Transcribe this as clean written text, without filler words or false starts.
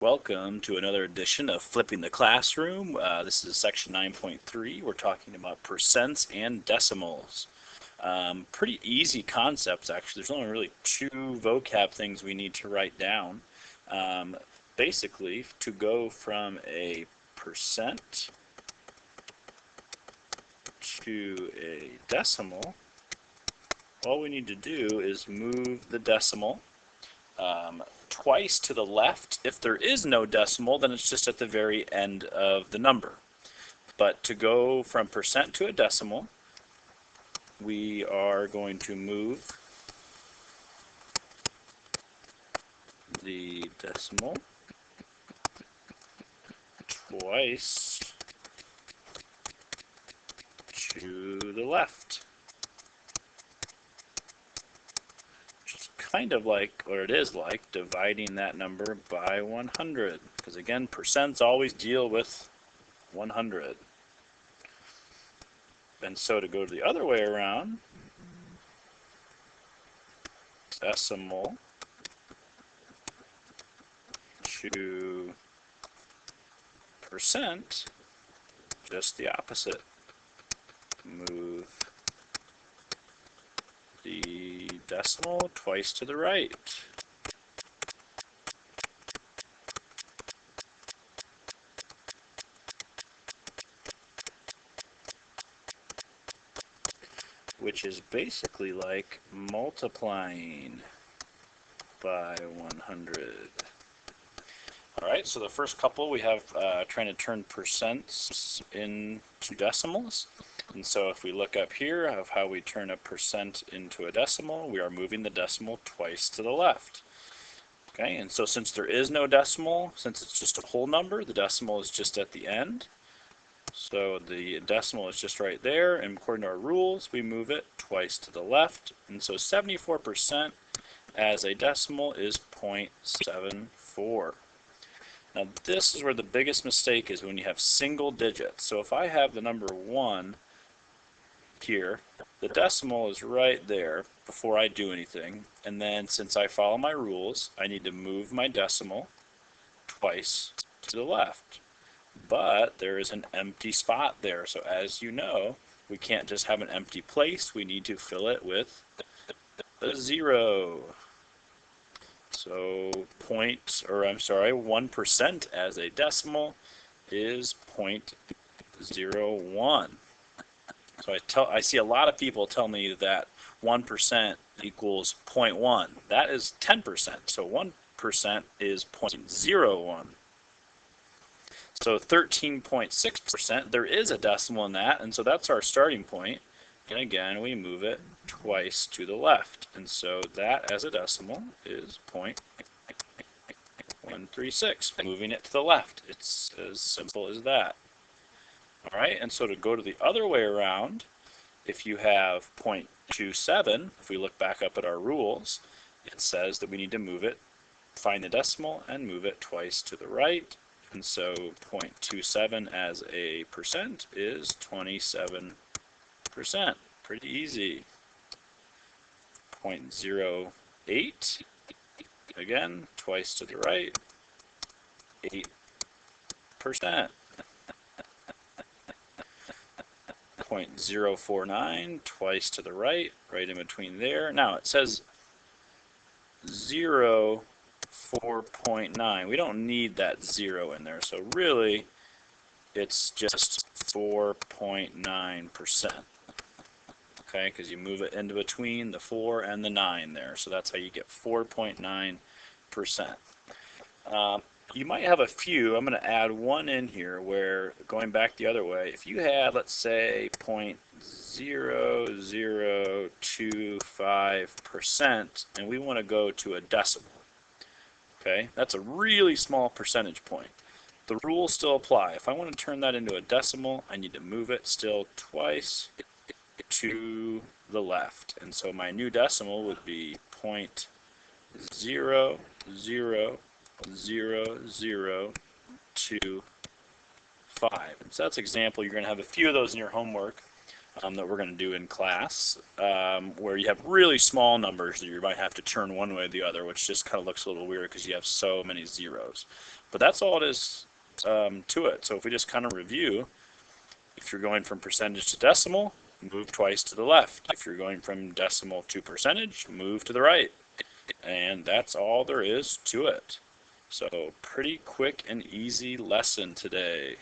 Welcome to another edition of Flipping the Classroom. This is section 9.3. We're talking about percents and decimals. Pretty easy concepts, actually. There's only really two vocab things we need to write down. Basically, to go from a percent to a decimal, all we need to do is move the decimal twice to the left. If there is no decimal, then it's just at the very end of the number. But to go from percent to a decimal, we are going to move the decimal twice to the left. Kind of like, or it is like, dividing that number by 100, because again, percents always deal with 100. And so to go the other way around, decimal to percent, just the opposite. Move the decimal twice to the right. Which is basically like multiplying by 100. Alright, so the first couple we have trying to turn percents into decimals. And so if we look up here of how we turn a percent into a decimal, we are moving the decimal twice to the left. Okay, and so since there is no decimal, since it's just a whole number, the decimal is just at the end. So the decimal is just right there, and according to our rules, we move it twice to the left. And so 74% as a decimal is 0.74. Now this is where the biggest mistake is, when you have single digits. So if I have the number 1 here, the decimal is right there before I do anything, and then since I follow my rules, I need to move my decimal twice to the left. But there is an empty spot there, so as you know, we can't just have an empty place, we need to fill it with a 0. So 1% as a decimal is 0.01. So I see a lot of people tell me that 1% equals 0.1. That is 10%. So 1% is 0.01. So 13.6%, there is a decimal in that, and so that's our starting point. And again, we move it twice to the left. And so that as a decimal is 0.136. Moving it to the left. It's as simple as that. All right, and so to go to the other way around, if you have 0.27, if we look back up at our rules, it says that we need to move it, find the decimal, and move it twice to the right. And so 0.27 as a percent is 27%. Pretty easy. 0.08, again, twice to the right, 8%. 0.049, twice to the right, right in between there. Now it says 4.9. We don't need that 0 in there, so really it's just 4.9%. Okay, because you move it into between the 4 and the 9 there, so that's how you get 4.9%. You might have a few. I'm going to add one in here where, going back the other way, if you had, let's say, 0.0025%, and we want to go to a decimal, okay, that's a really small percentage point. The rules still apply. If I want to turn that into a decimal, I need to move it still twice to the left. And so my new decimal would be 0.000025. And so that's an example. You're going to have a few of those in your homework. that we're going to do in class, where you have really small numbers that you might have to turn one way or the other, which just kind of looks a little weird because you have so many zeros. But that's all it is to it. So if we just kind of review, if you're going from percentage to decimal, move twice to the left. If you're going from decimal to percentage, move to the right. And that's all there is to it. So pretty quick and easy lesson today.